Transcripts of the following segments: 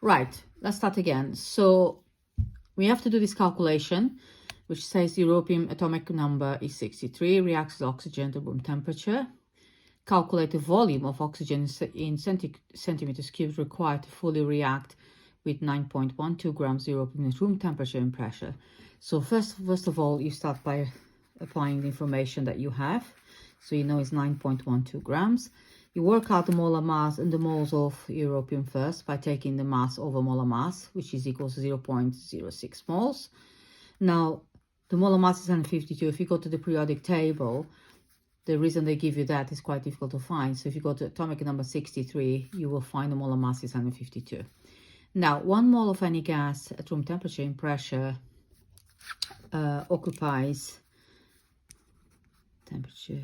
Right, let's start again. So we have to do this calculation, which says European atomic number is 63, reacts with oxygen to room temperature. Calculate the volume of oxygen in centimeters cubed required to fully react with 9.12 grams European at room temperature and pressure. So first of all, you start by applying the information that you have. So you know it's 9.12 grams. You work out the molar mass and the moles of europium first by taking the mass over molar mass, which is equals to 0.06 moles. Now, the molar mass is 152. If you go to the periodic table, the reason they give you that is quite difficult to find. So if you go to atomic number 63, you will find the molar mass is 152. Now, 1 mole of any gas at room temperature and pressure occupies temperature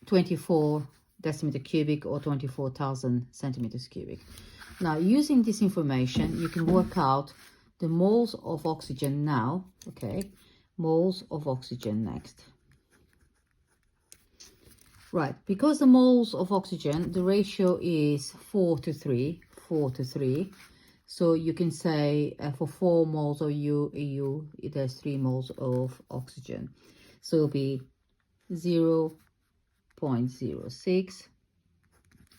24 decimeter cubic or 24,000 centimeters cubic. Now, using this information, you can work out the moles of oxygen now, okay? Moles of oxygen next. Right, because the moles of oxygen, the ratio is 4 to 3. So you can say for 4 moles of EU, there's 3 moles of oxygen. So it'll be 0.06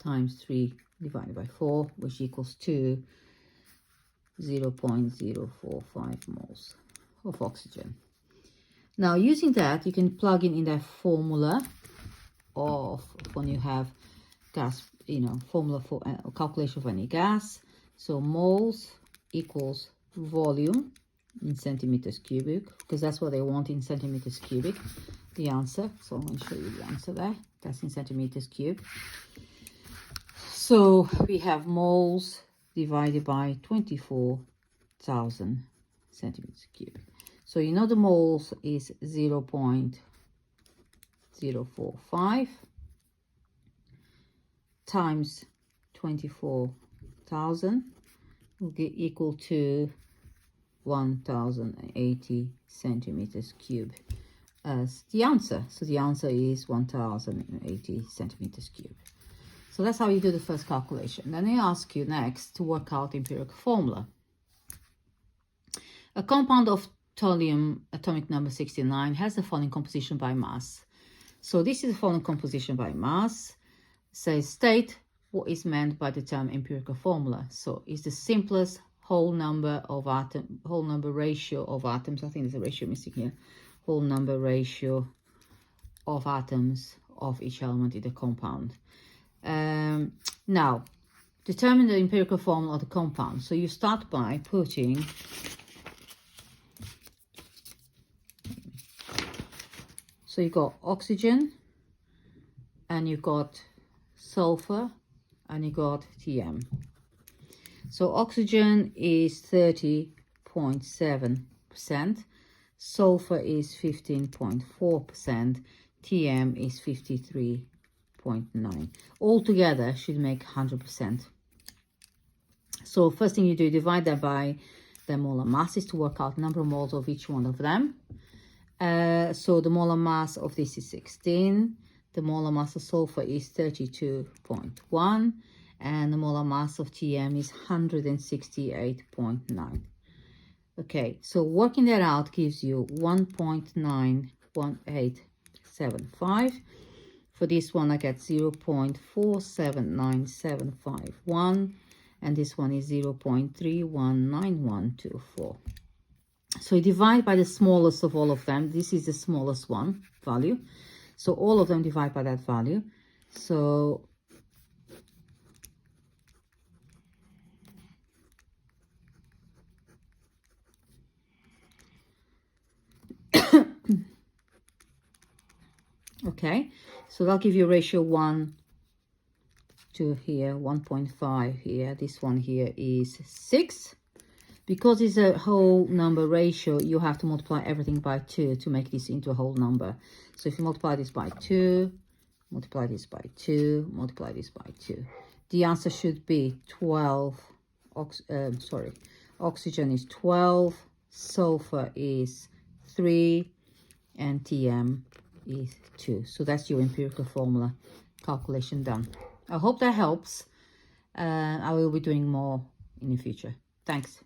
times 3 divided by 4, which equals to 0.045 moles of oxygen. Now, using that, you can plug in that formula of when you have gas, formula for calculation of any gas. So moles equals volume in centimeters cubic, because that's what they want in centimeters cubic, the answer. So I'm going to show you the answer there. That's in centimeters cubed. So we have moles divided by 24,000 centimeters cubic. So you know the moles is 0.045 times 24,000 will get equal to 1,080 centimeters cubed as the answer. So the answer is 1,080 centimeters cubed. So that's how you do the first calculation. Then they ask you next to work out the empirical formula. A compound of toluene atomic number 69 has the following composition by mass. So this is the following composition by mass. Says state what is meant by the term empirical formula. So it's the simplest whole number ratio of atoms. I think there's a ratio missing here. Whole number ratio of atoms of each element in the compound. Now, determine the empirical formula of the compound. So you start by putting so you got oxygen, and you got sulfur, and you got TM. So oxygen is 30.7%, sulfur is 15.4%, TM is 53.9. Altogether should make 100%. So first thing you do, divide that by the molar masses to work out number of moles of each one of them. So the molar mass of this is 16, the molar mass of sulfur is 32.1, and the molar mass of TM is 168.9. Okay, so working that out gives you 1.91875. For this one, I get 0.479751, and this one is 0.319124. So you divide by the smallest of all of them. This is the smallest one value. So all of them divide by that value. So okay, so that'll give you a ratio 1 to here, 1.5 here. This one here is 6. Because it's a whole number ratio, you have to multiply everything by 2 to make this into a whole number. So if you multiply this by 2, multiply this by 2, multiply this by 2, the answer should be 12. Oxygen is 12, sulfur is 3, and TM is 2. So that's your empirical formula calculation done. I hope that helps. I will be doing more in the future. Thanks.